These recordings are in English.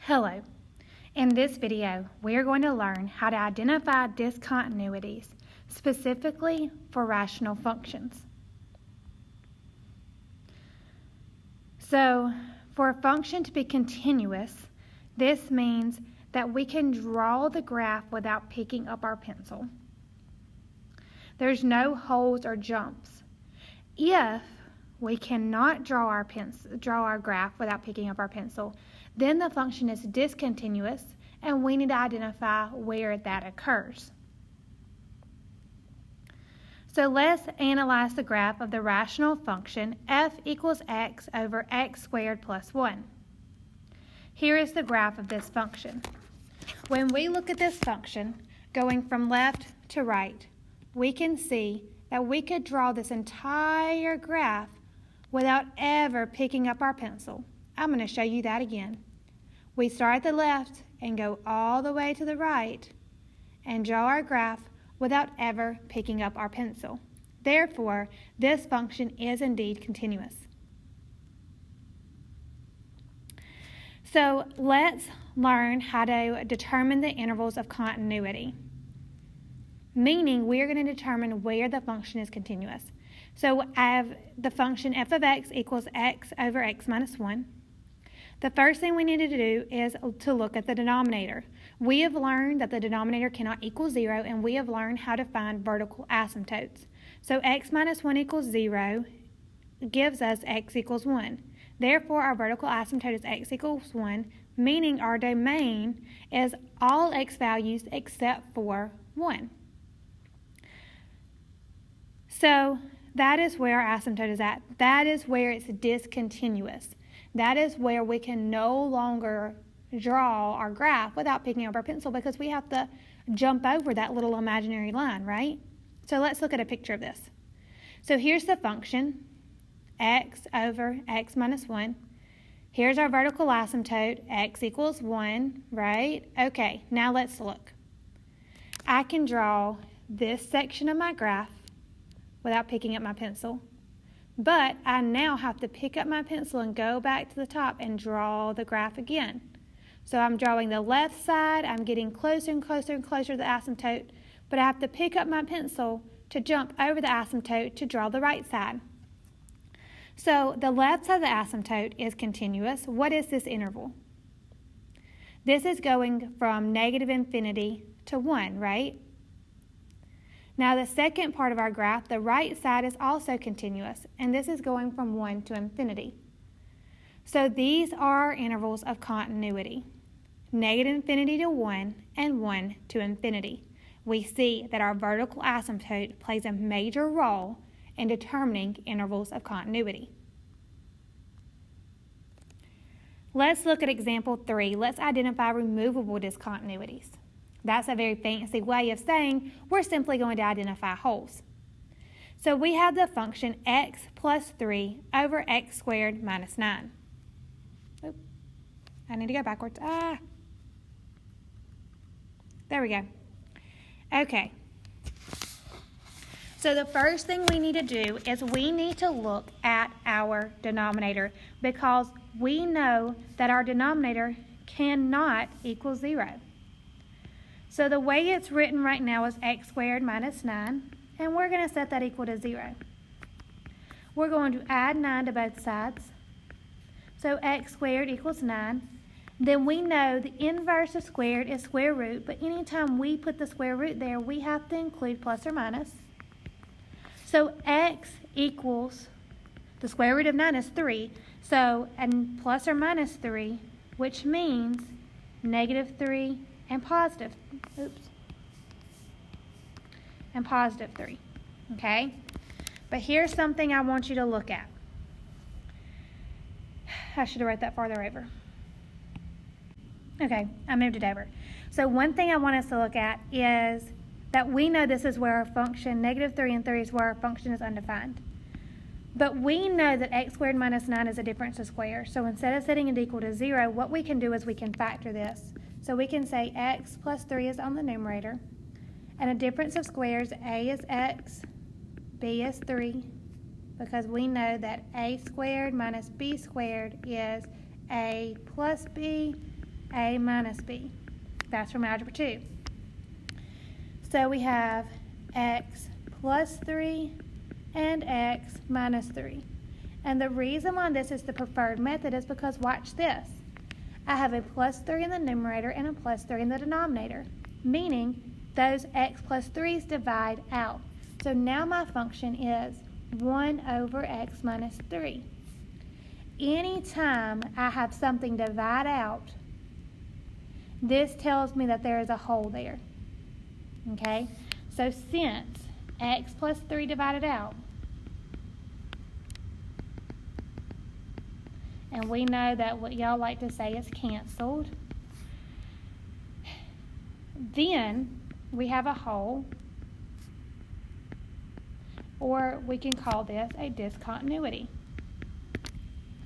Hello. In this video, we are going to learn how to identify discontinuities, specifically for rational functions. So, for a function to be continuous, this means that we can draw the graph without picking up our pencil. There's no holes or jumps. If we cannot draw our graph without picking up our pencil, then the function is discontinuous, and we need to identify where that occurs. So let's analyze the graph of the rational function f equals x over x squared plus 1. Here is the graph of this function. When we look at this function, going from left to right, we can see that we could draw this entire graph without ever picking up our pencil. I'm going to show you that again. We start at the left and go all the way to the right and draw our graph without ever picking up our pencil. Therefore, this function is indeed continuous. So let's learn how to determine the intervals of continuity, meaning we are going to determine where the function is continuous. So I have the function f of x equals x over x minus 1. The first thing we need to do is to look at the denominator. We have learned that the denominator cannot equal 0, and we have learned how to find vertical asymptotes. So x minus 1 equals 0 gives us x equals 1. Therefore, our vertical asymptote is x equals 1, meaning our domain is all x values except for 1. So that is where our asymptote is at. That is where it's discontinuous. That is where we can no longer draw our graph without picking up our pencil because we have to jump over that little imaginary line, right? So let's look at a picture of this. So here's the function, x over x minus 1. Here's our vertical asymptote, x equals 1, right? Okay, now let's look. I can draw this section of my graph without picking up my pencil. But I now have to pick up my pencil and go back to the top and draw the graph again. So I'm drawing the left side, I'm getting closer and closer and closer to the asymptote, but I have to pick up my pencil to jump over the asymptote to draw the right side. So the left side of the asymptote is continuous. What is this interval? This is going from negative infinity to 1, right? Now the second part of our graph, the right side, is also continuous, and this is going from 1 to infinity. So these are our intervals of continuity, negative infinity to 1 and 1 to infinity. We see that our vertical asymptote plays a major role in determining intervals of continuity. Let's look at example 3. Let's identify removable discontinuities. That's a very fancy way of saying we're simply going to identify holes. So we have the function x plus 3 over x squared minus 9. Oop, I need to go backwards. There we go. Okay. So the first thing we need to do is we need to look at our denominator because we know that our denominator cannot equal 0. So the way it's written right now is x squared minus 9, and we're going to set that equal to 0. We're going to add 9 to both sides. So x squared equals 9. Then we know the inverse of squared is square root, but anytime we put the square root there, we have to include plus or minus. So x equals, the square root of 9 is 3, so and plus or minus 3, which means negative 3 and positive 3, okay? But here's something I want you to look at. I should have wrote that farther over. Okay, I moved it over. So one thing I want us to look at is that we know this is where our function, negative 3 and 3 is where our function is undefined. But we know that x squared minus 9 is a difference of squares. So instead of setting it equal to 0, what we can do is we can factor this. So we can say x plus 3 is on the numerator, and a difference of squares, a is x, b is 3, because we know that a squared minus b squared is a plus b, A minus B. That's from Algebra 2. So we have x plus 3 and x minus 3. And the reason why this is the preferred method is because watch this. I have a plus 3 in the numerator and a plus 3 in the denominator, meaning those x plus 3's divide out. So now my function is 1 over x minus 3. Anytime I have something divide out, this tells me that there is a hole there. Okay? So since x plus 3 divided out, and we know that what y'all like to say is canceled, then we have a hole, or we can call this a discontinuity.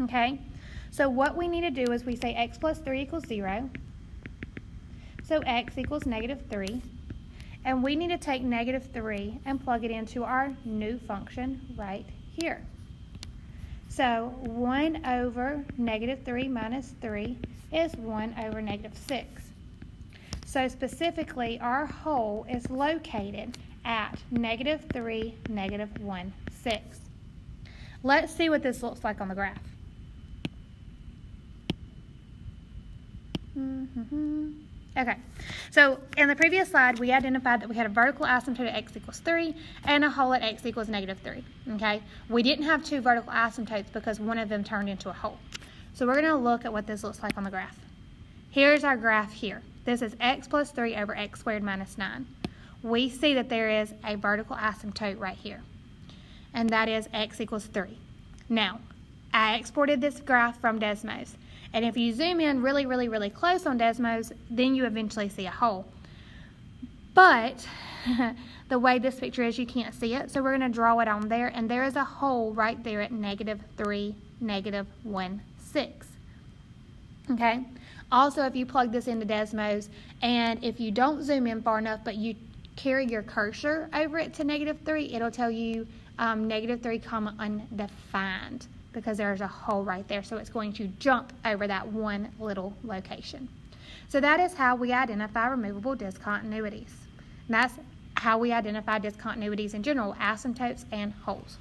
Okay? So what we need to do is we say x plus 3 equals 0. So x equals negative 3. And we need to take negative 3 and plug it into our new function right here. So 1 over negative 3 minus 3 is 1 over negative 6. So specifically, our hole is located at negative 3, negative 1, 6. Let's see what this looks like on the graph. Okay, so in the previous slide, we identified that we had a vertical asymptote at x equals 3 and a hole at x equals negative 3, okay? We didn't have two vertical asymptotes because one of them turned into a hole. So we're going to look at what this looks like on the graph. Here's our graph here. This is x plus 3 over x squared minus 9. We see that there is a vertical asymptote right here, and that is x equals 3. Now, I exported this graph from Desmos. And if you zoom in really, really, really close on Desmos, then you eventually see a hole. But the way this picture is, you can't see it. So we're going to draw it on there. And there is a hole right there at negative 3, negative 1, 6. Okay? Also, if you plug this into Desmos, and if you don't zoom in far enough, but you carry your cursor over it to negative 3, it'll tell you negative 3, undefined, because there's a hole right there, so it's going to jump over that one little location. So that is how we identify removable discontinuities. And that's how we identify discontinuities in general, asymptotes and holes.